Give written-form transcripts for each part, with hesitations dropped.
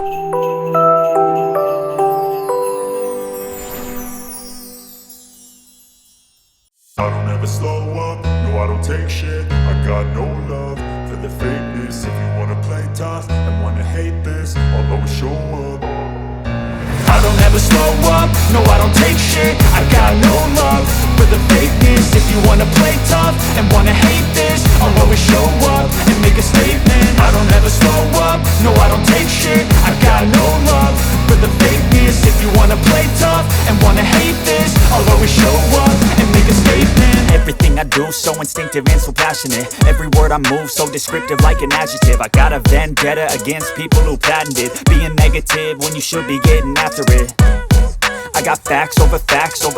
I don't ever slow up, no I don't take shit. I got no love for the fakeness. If you wanna play tough and wanna hate this, I'll always show up. I don't ever slow up, no I don't take shit. I got no love for the fakeness. If you wanna play tough and wanna hate this, I'll always show up and make a statement. I don't ever slow up, no I don't take shit. I got no love for the fakeness. If you wanna play tough and wanna hate this, I'll always show up and make a statement. Everything I do so instinctive and so passionate. Every word I move so descriptive like an adjective. I got a vendetta against people who patented being negative when you should be getting after it. I got facts over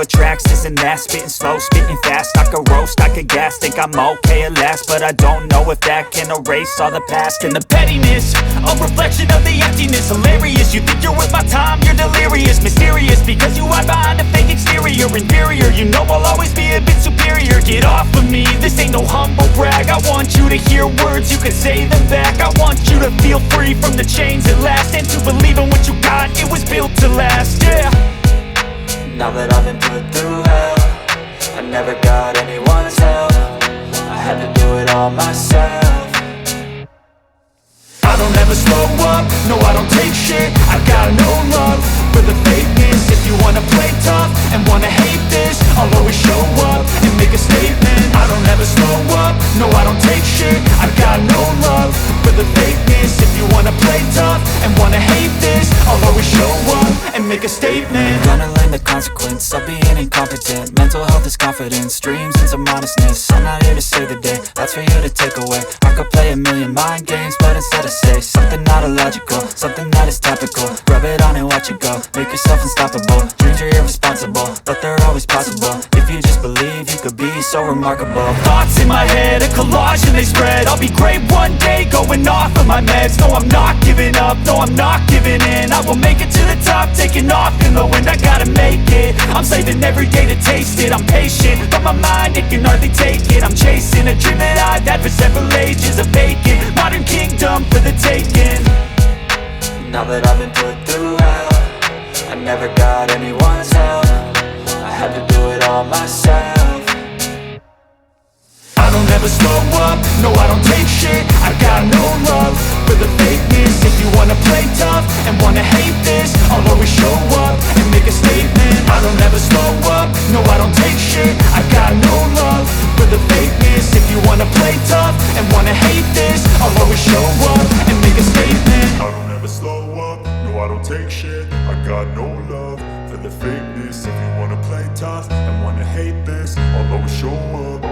tracks, this and that. Spitting slow, spitting fast, I could roast, I could gas. Think I'm okay at last, but I don't know if that can erase all the past. And the pettiness, a reflection of the emptiness. Hilarious, you think you're worth my time, you're delirious. Mysterious, because you hide behind a fake exterior. Inferior, you know I'll always be a bit superior. Get off of me, this ain't no humble brag. I want you to hear words, you can say them back. I want you to feel free from the chains at last, and to believe in what you got, it was built to last, yeah. Now that I've been put through hell, I never got anyone's help. I had to do it all myself. I don't ever slow up, no I don't take shit. I got no love for the fakeness. If you wanna play tough and wanna hate this, I'll always show up and make a statement. I don't ever slow up, no I don't take shit. I got no love for the fakeness. If you wanna play tough and wanna hate this, I'll always show up and make a statement. Gonna learn the consequence of being incompetent. Mental health is confidence, dreams and some honestness. I'm not here to save the day, that's for you to take away. I could play a million mind games, but instead I say something not illogical, something that is topical. Rub it on and watch it go, make yourself unstoppable. Dreams are irresponsible, but they're always possible. If you just believe, you could be so remarkable. Thoughts in my head, a collage and they spread. I'll be great one day, going off of my meds. No, I'm not giving up, no, I'm not giving in. I will make it to the top, taking off in the wind. I gotta make it, I'm saving every day to taste it. I'm patient, but my mind, it can hardly take it. I'm chasing a dream that I've had for several ages. A vacant, modern kingdom for the taking. Now that I've been put through hell, I never got anyone's help. I had to do it all myself. I don't ever slow up, no I don't take shit. I got no love for the fakeness. If you wanna play tough and wanna hate this, I'll always show up and make a statement. I don't ever slow up, no I don't take shit. I got no love for the fakeness. If you wanna play tough and wanna hate this, I'll always show up and make a statement. I don't ever slow up, no I don't take shit. I got no love for the fakeness. If you wanna play tough and wanna hate this, I'll always show up.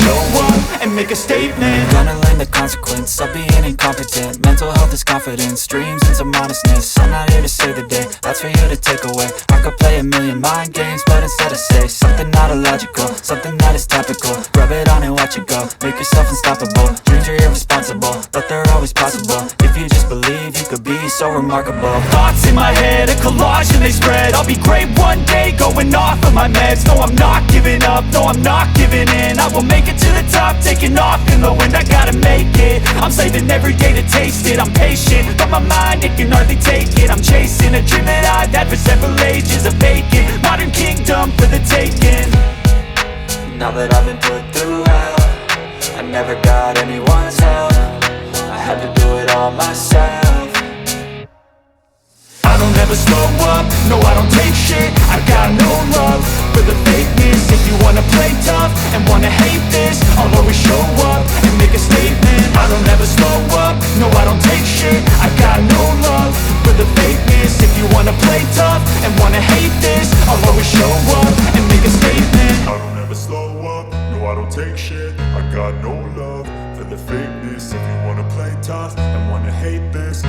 show up and make a statement. Gonna learn the consequence of being incompetent. Mental health is confidence, dreams and some honestness. I'm not here to save the day, that's for you to take away. I could play a million mind games, but instead I say something not illogical, something that is topical. Rub it on and watch it go, make yourself unstoppable. Dreams are irresponsible, but they're always possible. If you just believe, you could be so remarkable. Thoughts in my head, a collage and they spread. I'll be great one day, going off of my meds. No, I'm not giving up, no, I'm not giving in. I will make it to the top, taking off in the wind. I gotta make it, I'm saving every day to taste it. I'm patient, but my mind, it can hardly take it. I'm chasing a dream that I've had for several ages. A vacant, modern kingdom for the taking. Now that I've been put through hell, I never got anyone's help. I had to do it all myself. I don't ever slow up, no I don't take shit. I got no love for the fakeness. If you wanna play tough and wanna hate this, I'll always show up and make a statement. I don't ever slow up, no I don't take shit. I got no love for the fakeness. If you wanna play tough and wanna hate this, I'll always show up and make a statement. I don't ever slow up, no I don't take shit. I got no love for the fakeness. If you wanna play tough and wanna hate this,